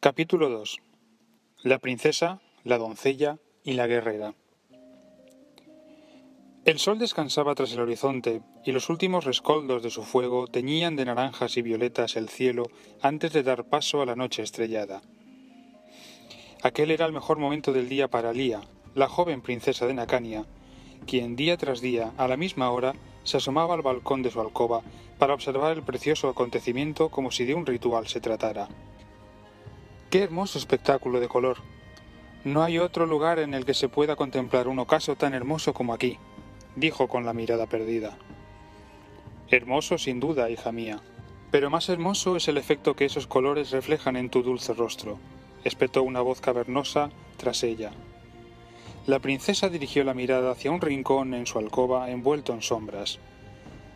Capítulo 2. La princesa, la doncella y la guerrera. El sol descansaba tras el horizonte, y los últimos rescoldos de su fuego teñían de naranjas y violetas el cielo antes de dar paso a la noche estrellada. Aquel era el mejor momento del día para Lía, la joven princesa de Nacania, quien día tras día, a la misma hora, se asomaba al balcón de su alcoba para observar el precioso acontecimiento como si de un ritual se tratara. ¡Qué hermoso espectáculo de color! No hay otro lugar en el que se pueda contemplar un ocaso tan hermoso como aquí, dijo con la mirada perdida. Hermoso sin duda, hija mía, pero más hermoso es el efecto que esos colores reflejan en tu dulce rostro, espetó una voz cavernosa tras ella. La princesa dirigió la mirada hacia un rincón en su alcoba envuelto en sombras.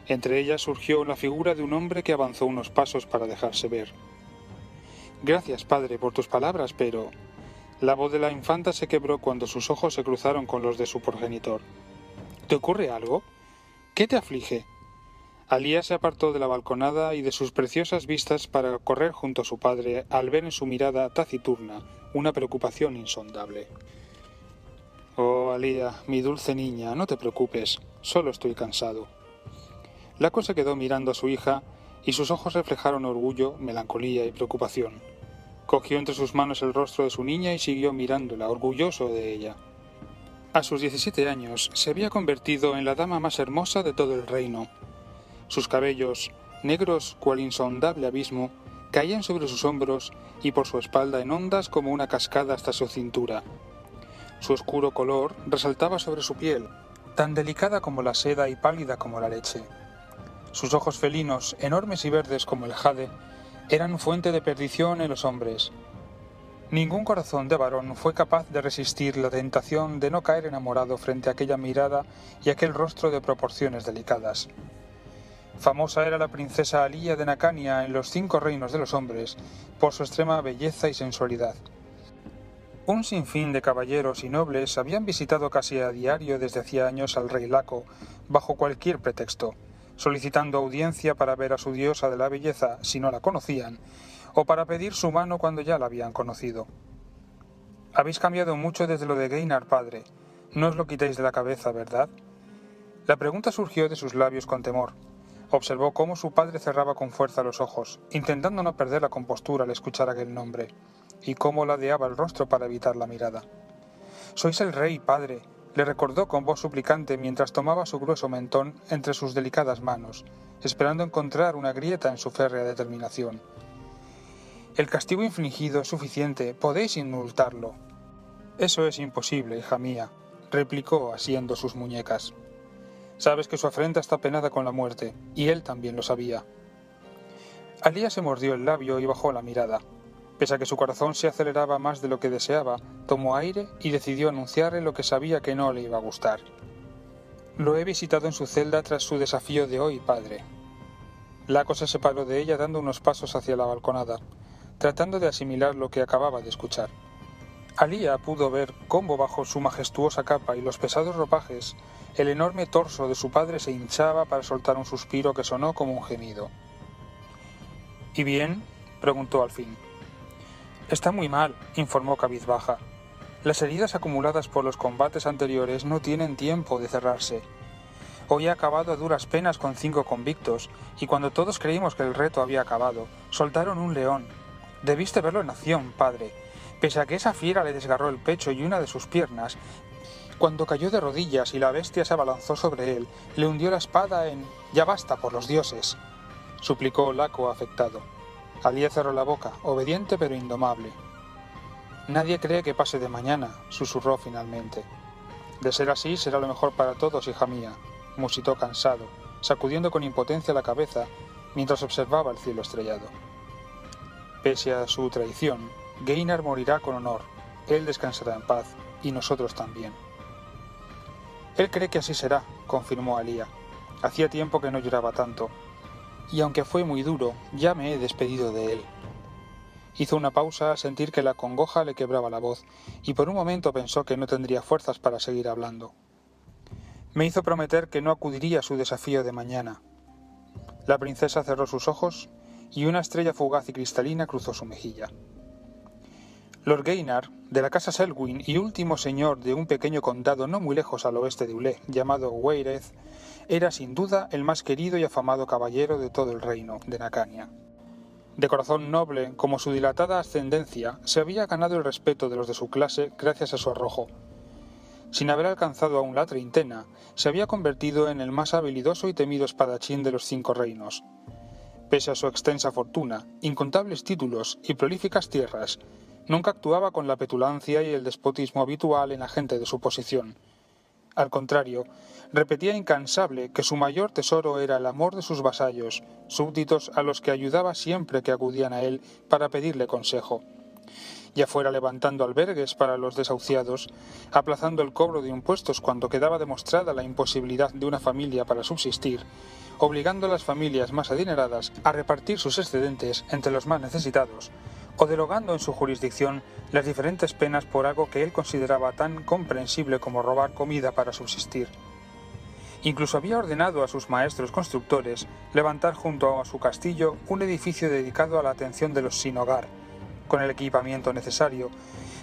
Entre ellas surgió la figura de un hombre que avanzó unos pasos para dejarse ver. Gracias, padre, por tus palabras, pero... La voz de la infanta se quebró cuando sus ojos se cruzaron con los de su progenitor. ¿Te ocurre algo? ¿Qué te aflige? Alía se apartó de la balconada y de sus preciosas vistas para correr junto a su padre al ver en su mirada taciturna una preocupación insondable. Oh, Alía, mi dulce niña, no te preocupes, solo estoy cansado. Laco se quedó mirando a su hija y sus ojos reflejaron orgullo, melancolía y preocupación. Cogió entre sus manos el rostro de su niña y siguió mirándola, orgulloso de ella. A sus 17 años se había convertido en la dama más hermosa de todo el reino. Sus cabellos, negros cual insondable abismo, caían sobre sus hombros y por su espalda en ondas como una cascada hasta su cintura. Su oscuro color resaltaba sobre su piel, tan delicada como la seda y pálida como la leche. Sus ojos felinos, enormes y verdes como el jade, eran fuente de perdición en los hombres. Ningún corazón de varón fue capaz de resistir la tentación de no caer enamorado frente a aquella mirada y aquel rostro de proporciones delicadas. Famosa era la princesa Alía de Nacania en los 5 reinos de los hombres por su extrema belleza y sensualidad. Un sinfín de caballeros y nobles habían visitado casi a diario desde hacía años al rey Laco, bajo cualquier pretexto, solicitando audiencia para ver a su diosa de la belleza si no la conocían, o para pedir su mano cuando ya la habían conocido. Habéis cambiado mucho desde lo de Gainar, padre. No os lo quitéis de la cabeza, ¿verdad? La pregunta surgió de sus labios con temor. Observó cómo su padre cerraba con fuerza los ojos, intentando no perder la compostura al escuchar aquel nombre, y cómo ladeaba el rostro para evitar la mirada. «Sois el rey, padre», le recordó con voz suplicante mientras tomaba su grueso mentón entre sus delicadas manos, esperando encontrar una grieta en su férrea determinación. «El castigo infligido es suficiente, podéis indultarlo». «Eso es imposible, hija mía», replicó asiendo sus muñecas. «Sabes que su afrenta está penada con la muerte, y él también lo sabía». Alía se mordió el labio y bajó la mirada. Pese a que su corazón se aceleraba más de lo que deseaba, tomó aire y decidió anunciarle lo que sabía que no le iba a gustar. «Lo he visitado en su celda tras su desafío de hoy, padre». Laco se separó de ella dando unos pasos hacia la balconada, tratando de asimilar lo que acababa de escuchar. Alía pudo ver cómo bajo su majestuosa capa y los pesados ropajes, el enorme torso de su padre se hinchaba para soltar un suspiro que sonó como un gemido. «¿Y bien?», preguntó al fin. «Está muy mal», informó cabizbaja. «Las heridas acumuladas por los combates anteriores no tienen tiempo de cerrarse. Hoy ha acabado a duras penas con 5 convictos, y cuando todos creímos que el reto había acabado, soltaron un león. Debiste verlo en acción, padre. Pese a que esa fiera le desgarró el pecho y una de sus piernas, cuando cayó de rodillas y la bestia se abalanzó sobre él, le hundió la espada en... «Ya basta, por los dioses», suplicó Laco afectado. Alía cerró la boca, obediente pero indomable. «Nadie cree que pase de mañana», susurró finalmente. «De ser así, será lo mejor para todos, hija mía», musitó cansado, sacudiendo con impotencia la cabeza mientras observaba el cielo estrellado. «Pese a su traición, Gainar morirá con honor, él descansará en paz, y nosotros también». «Él cree que así será», confirmó Alía. «Hacía tiempo que no lloraba tanto. Y aunque fue muy duro, ya me he despedido de él». Hizo una pausa a sentir que la congoja le quebraba la voz, y por un momento pensó que no tendría fuerzas para seguir hablando. «Me hizo prometer que no acudiría a su desafío de mañana». La princesa cerró sus ojos, y una estrella fugaz y cristalina cruzó su mejilla. Lord Gainar, de la casa Selwyn y último señor de un pequeño condado no muy lejos al oeste de Ulé, llamado Waireth, era sin duda el más querido y afamado caballero de todo el reino de Nakania. De corazón noble, como su dilatada ascendencia, se había ganado el respeto de los de su clase gracias a su arrojo. Sin haber alcanzado aún la treintena, se había convertido en el más habilidoso y temido espadachín de los 5 reinos. Pese a su extensa fortuna, incontables títulos y prolíficas tierras, nunca actuaba con la petulancia y el despotismo habitual en la gente de su posición. Al contrario, repetía incansable que su mayor tesoro era el amor de sus vasallos, súbditos a los que ayudaba siempre que acudían a él para pedirle consejo. Ya fuera levantando albergues para los desahuciados, aplazando el cobro de impuestos cuando quedaba demostrada la imposibilidad de una familia para subsistir, obligando a las familias más adineradas a repartir sus excedentes entre los más necesitados, o derogando en su jurisdicción las diferentes penas por algo que él consideraba tan comprensible como robar comida para subsistir. Incluso había ordenado a sus maestros constructores levantar junto a su castillo un edificio dedicado a la atención de los sin hogar, con el equipamiento necesario,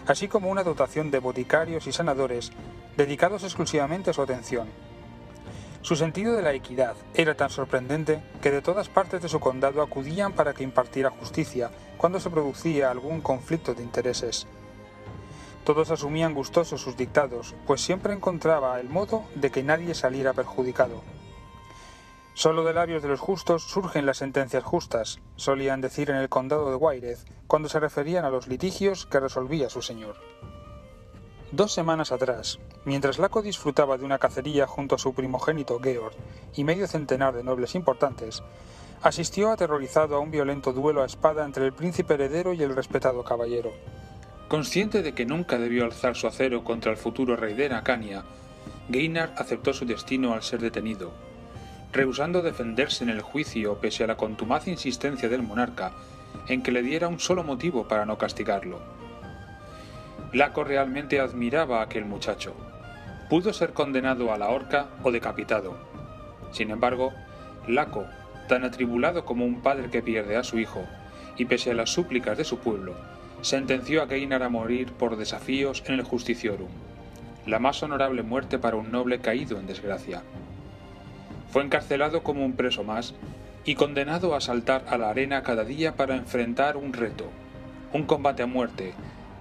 así como una dotación de boticarios y sanadores dedicados exclusivamente a su atención. Su sentido de la equidad era tan sorprendente que de todas partes de su condado acudían para que impartiera justicia cuando se producía algún conflicto de intereses. Todos asumían gustosos sus dictados, pues siempre encontraba el modo de que nadie saliera perjudicado. Solo de labios de los justos surgen las sentencias justas, solían decir en el condado de Waireth cuando se referían a los litigios que resolvía su señor. 2 semanas atrás, mientras Laco disfrutaba de una cacería junto a su primogénito Georg y medio centenar de nobles importantes, asistió aterrorizado a un violento duelo a espada entre el príncipe heredero y el respetado caballero. Consciente de que nunca debió alzar su acero contra el futuro rey de Nakania, Gainar aceptó su destino al ser detenido, rehusando defenderse en el juicio pese a la contumaz insistencia del monarca en que le diera un solo motivo para no castigarlo. Laco realmente admiraba a aquel muchacho. Pudo ser condenado a la horca o decapitado. Sin embargo, Laco, tan atribulado como un padre que pierde a su hijo, y pese a las súplicas de su pueblo, sentenció a Gainar a morir por desafíos en el Justiciorum, la más honorable muerte para un noble caído en desgracia. Fue encarcelado como un preso más y condenado a saltar a la arena cada día para enfrentar un reto, un combate a muerte,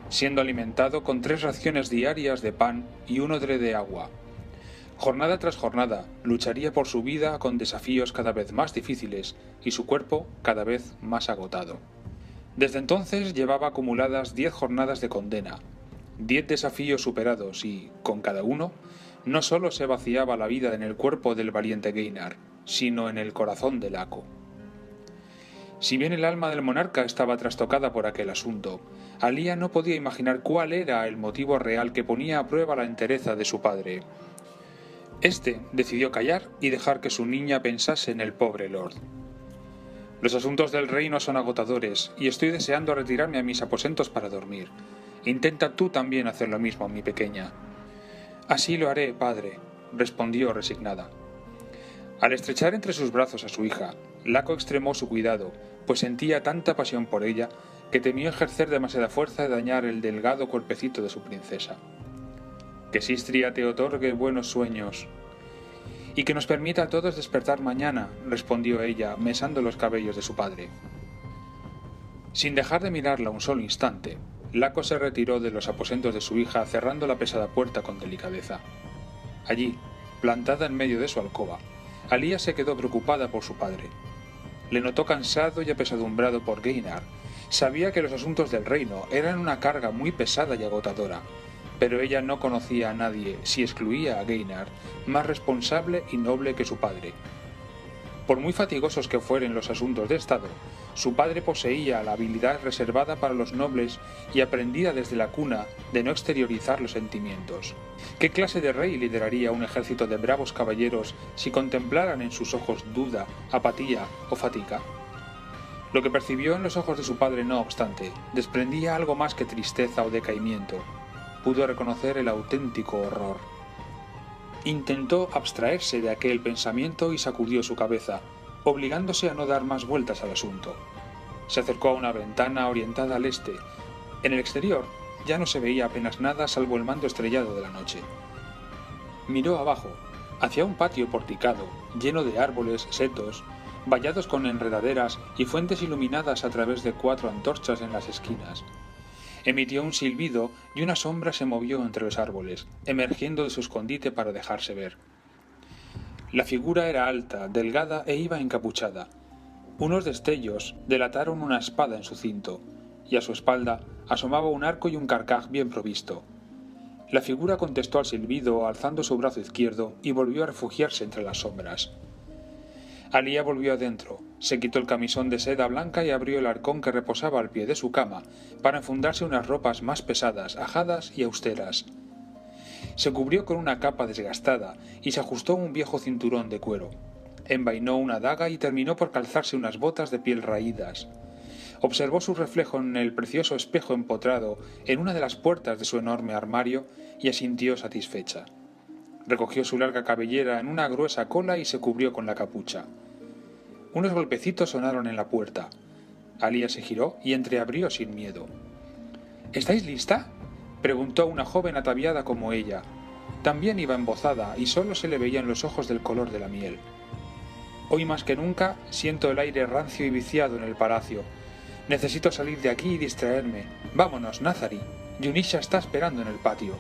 siendo alimentado con 3 raciones diarias de pan y 1 odre de agua. Jornada tras jornada lucharía por su vida con desafíos cada vez más difíciles y su cuerpo cada vez más agotado. Desde entonces llevaba acumuladas 10 jornadas de condena, 10 desafíos superados y, con cada uno, no solo se vaciaba la vida en el cuerpo del valiente Gainar, sino en el corazón de Laco. Si bien el alma del monarca estaba trastocada por aquel asunto, Alia no podía imaginar cuál era el motivo real que ponía a prueba la entereza de su padre. Este decidió callar y dejar que su niña pensase en el pobre lord. Los asuntos del reino son agotadores y estoy deseando retirarme a mis aposentos para dormir. Intenta tú también hacer lo mismo, mi pequeña. Así lo haré, padre, respondió resignada. Al estrechar entre sus brazos a su hija, Laco extremó su cuidado, pues sentía tanta pasión por ella que temió ejercer demasiada fuerza y dañar el delgado cuerpecito de su princesa. Que Sistria te otorgue buenos sueños y que nos permita a todos despertar mañana, respondió ella, mesando los cabellos de su padre. Sin dejar de mirarla un solo instante, Laco se retiró de los aposentos de su hija cerrando la pesada puerta con delicadeza. Allí, plantada en medio de su alcoba, Alia se quedó preocupada por su padre. Le notó cansado y apesadumbrado por Gainar. Sabía que los asuntos del reino eran una carga muy pesada y agotadora, pero ella no conocía a nadie, si excluía a Gainar, más responsable y noble que su padre. Por muy fatigosos que fueren los asuntos de Estado, su padre poseía la habilidad reservada para los nobles y aprendida desde la cuna de no exteriorizar los sentimientos. ¿Qué clase de rey lideraría un ejército de bravos caballeros si contemplaran en sus ojos duda, apatía o fatiga? Lo que percibió en los ojos de su padre, no obstante, desprendía algo más que tristeza o decaimiento. Pudo reconocer el auténtico horror. Intentó abstraerse de aquel pensamiento y sacudió su cabeza, obligándose a no dar más vueltas al asunto. Se acercó a una ventana orientada al este, En el exterior ya no se veía apenas nada salvo el manto estrellado de la noche. Miró abajo, hacia un patio porticado, lleno de árboles setos, vallados con enredaderas y fuentes iluminadas a través de 4 antorchas en las esquinas. Emitió un silbido y una sombra se movió entre los árboles, emergiendo de su escondite para dejarse ver. La figura era alta, delgada e iba encapuchada. Unos destellos delataron una espada en su cinto, y a su espalda asomaba un arco y un carcaj bien provisto. La figura contestó al silbido alzando su brazo izquierdo y volvió a refugiarse entre las sombras. Alía volvió adentro, se quitó el camisón de seda blanca y abrió el arcón que reposaba al pie de su cama para enfundarse unas ropas más pesadas, ajadas y austeras. Se cubrió con una capa desgastada y se ajustó un viejo cinturón de cuero. Envainó una daga y terminó por calzarse unas botas de piel raídas. Observó su reflejo en el precioso espejo empotrado en una de las puertas de su enorme armario y asintió satisfecha. Recogió su larga cabellera en una gruesa cola y se cubrió con la capucha. Unos golpecitos sonaron en la puerta. Alía se giró y entreabrió sin miedo. —¿Estáis lista? —preguntó una joven ataviada como ella. También iba embozada y solo se le veían los ojos del color de la miel. Hoy más que nunca siento el aire rancio y viciado en el palacio. Necesito salir de aquí y distraerme. Vámonos, Nazari. Yunisha está esperando en el patio.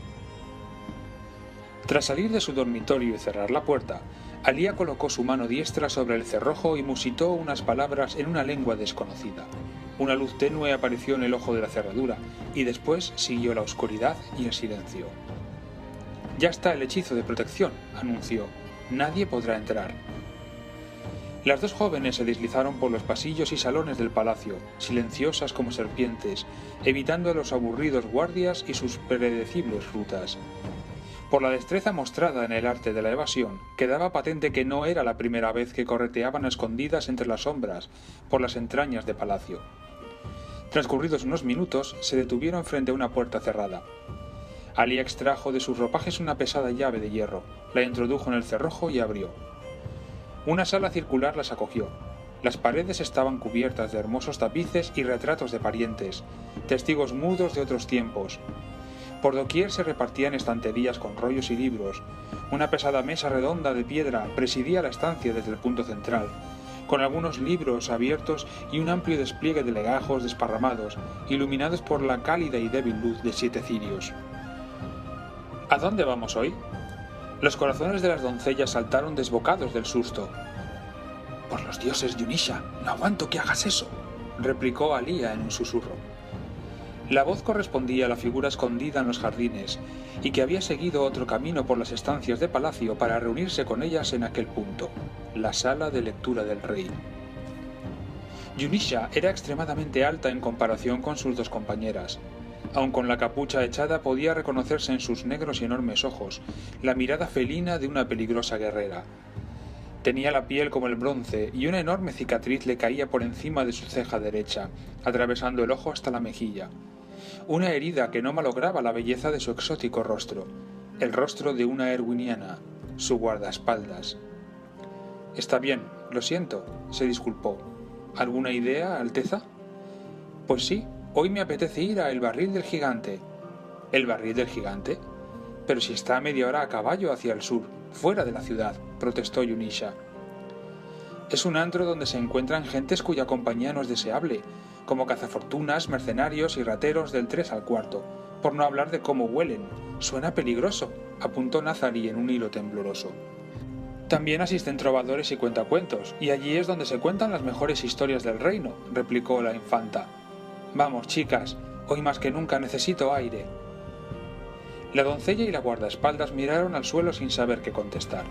Tras salir de su dormitorio y cerrar la puerta, Alía colocó su mano diestra sobre el cerrojo y musitó unas palabras en una lengua desconocida. Una luz tenue apareció en el ojo de la cerradura, y después siguió la oscuridad y el silencio. «Ya está el hechizo de protección», anunció. «Nadie podrá entrar». Las dos jóvenes se deslizaron por los pasillos y salones del palacio, silenciosas como serpientes, evitando a los aburridos guardias y sus predecibles rutas. Por la destreza mostrada en el arte de la evasión, quedaba patente que no era la primera vez que correteaban a escondidas entre las sombras por las entrañas de palacio. Transcurridos unos minutos, se detuvieron frente a una puerta cerrada. Alía extrajo de sus ropajes una pesada llave de hierro, la introdujo en el cerrojo y abrió. Una sala circular las acogió. Las paredes estaban cubiertas de hermosos tapices y retratos de parientes, testigos mudos de otros tiempos. Por doquier se repartían estanterías con rollos y libros. Una pesada mesa redonda de piedra presidía la estancia desde el punto central, con algunos libros abiertos y un amplio despliegue de legajos desparramados, iluminados por la cálida y débil luz de 7 cirios. ¿A dónde vamos hoy? Los corazones de las doncellas saltaron desbocados del susto. «Por los dioses, Yunisha, no aguanto que hagas eso», replicó Alía en un susurro. La voz correspondía a la figura escondida en los jardines y que había seguido otro camino por las estancias de palacio para reunirse con ellas en aquel punto, la sala de lectura del rey. Yunisha era extremadamente alta en comparación con sus dos compañeras. Aun con la capucha echada podía reconocerse en sus negros y enormes ojos la mirada felina de una peligrosa guerrera. Tenía la piel como el bronce y una enorme cicatriz le caía por encima de su ceja derecha, atravesando el ojo hasta la mejilla. Una herida que no malograba la belleza de su exótico rostro, el rostro de una erwiniana, su guardaespaldas. «Está bien, lo siento», se disculpó. «¿Alguna idea, Alteza?» «Pues sí, hoy me apetece ir a El Barril del Gigante». «¿El Barril del Gigante? Pero si está a media hora a caballo hacia el sur, fuera de la ciudad», protestó Yunisha. «Es un antro donde se encuentran gentes cuya compañía no es deseable, como cazafortunas, mercenarios y rateros del 3 al 4, por no hablar de cómo huelen. Suena peligroso», apuntó Nazari en un hilo tembloroso. «También asisten trovadores y cuentacuentos, y allí es donde se cuentan las mejores historias del reino», replicó la infanta. «Vamos, chicas, hoy más que nunca necesito aire». La doncella y la guardaespaldas miraron al suelo sin saber qué contestar.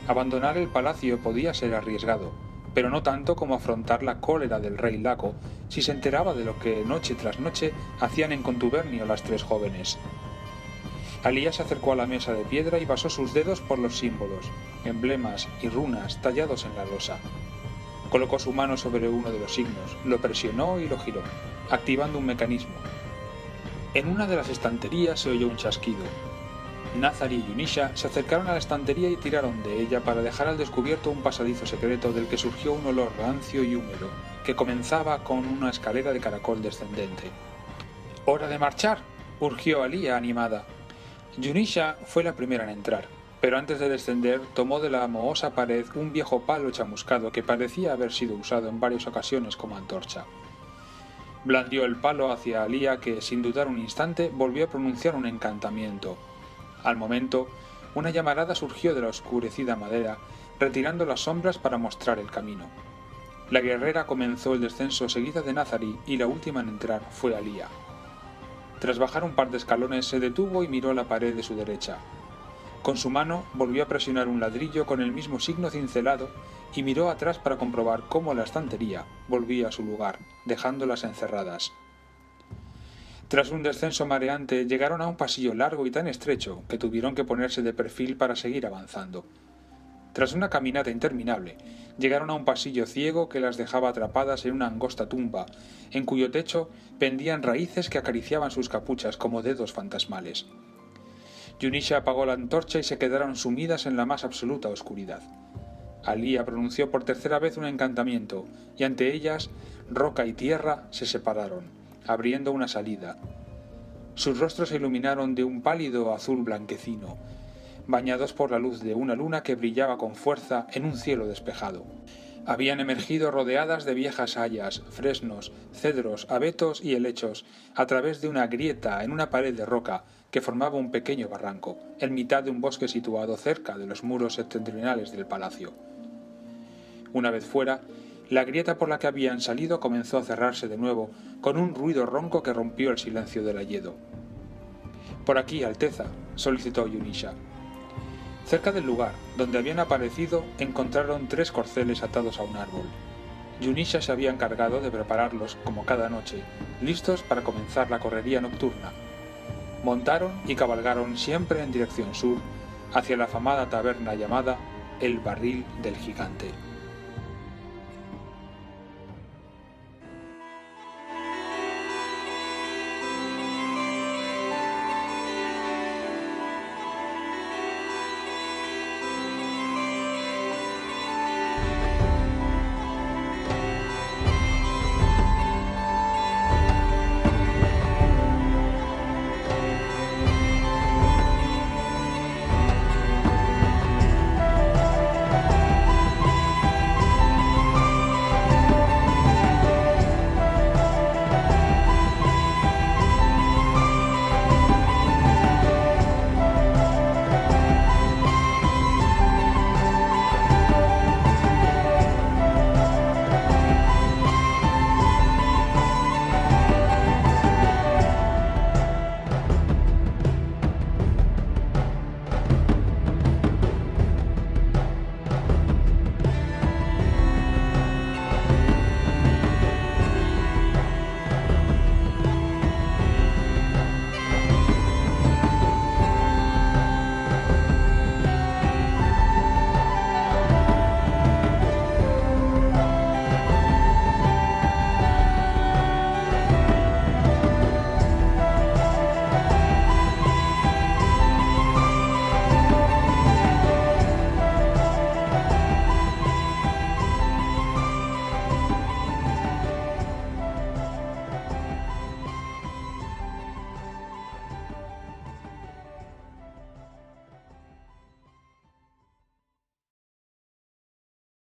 Abandonar el palacio podía ser arriesgado, pero no tanto como afrontar la cólera del rey Laco si se enteraba de lo que noche tras noche hacían en contubernio las tres jóvenes. Alía se acercó a la mesa de piedra y pasó sus dedos por los símbolos, emblemas y runas tallados en la losa. Colocó su mano sobre uno de los signos, lo presionó y lo giró, activando un mecanismo. En una de las estanterías se oyó un chasquido. Nazari y Yunisha se acercaron a la estantería y tiraron de ella para dejar al descubierto un pasadizo secreto del que surgió un olor rancio y húmedo, que comenzaba con una escalera de caracol descendente. «¡Hora de marchar!», urgió Alía animada. Yunisha fue la primera en entrar, pero antes de descender tomó de la mohosa pared un viejo palo chamuscado que parecía haber sido usado en varias ocasiones como antorcha. Blandió el palo hacia Alía que, sin dudar un instante, volvió a pronunciar un encantamiento. Al momento, una llamarada surgió de la oscurecida madera, retirando las sombras para mostrar el camino. La guerrera comenzó el descenso seguida de Nazari y la última en entrar fue Alía. Tras bajar un par de escalones se detuvo y miró la pared de su derecha. Con su mano volvió a presionar un ladrillo con el mismo signo cincelado y miró atrás para comprobar cómo la estantería volvía a su lugar, dejándolas encerradas. Tras un descenso mareante llegaron a un pasillo largo y tan estrecho que tuvieron que ponerse de perfil para seguir avanzando. Tras una caminata interminable, llegaron a un pasillo ciego que las dejaba atrapadas en una angosta tumba, en cuyo techo pendían raíces que acariciaban sus capuchas como dedos fantasmales. Yunisha apagó la antorcha y se quedaron sumidas en la más absoluta oscuridad. Alía pronunció por tercera vez un encantamiento, y ante ellas, roca y tierra se separaron, abriendo una salida. Sus rostros se iluminaron de un pálido azul blanquecino, bañados por la luz de una luna que brillaba con fuerza en un cielo despejado. Habían emergido rodeadas de viejas hayas, fresnos, cedros, abetos y helechos, a través de una grieta en una pared de roca que formaba un pequeño barranco, en mitad de un bosque situado cerca de los muros septentrionales del palacio. Una vez fuera, la grieta por la que habían salido comenzó a cerrarse de nuevo, con un ruido ronco que rompió el silencio del hayedo. «Por aquí, Alteza», solicitó Yunisha. Cerca del lugar donde habían aparecido encontraron 3 corceles atados a un árbol. Yunisha se había encargado de prepararlos como cada noche, listos para comenzar la correría nocturna. Montaron y cabalgaron siempre en dirección sur, hacia la afamada taberna llamada El Barril del Gigante.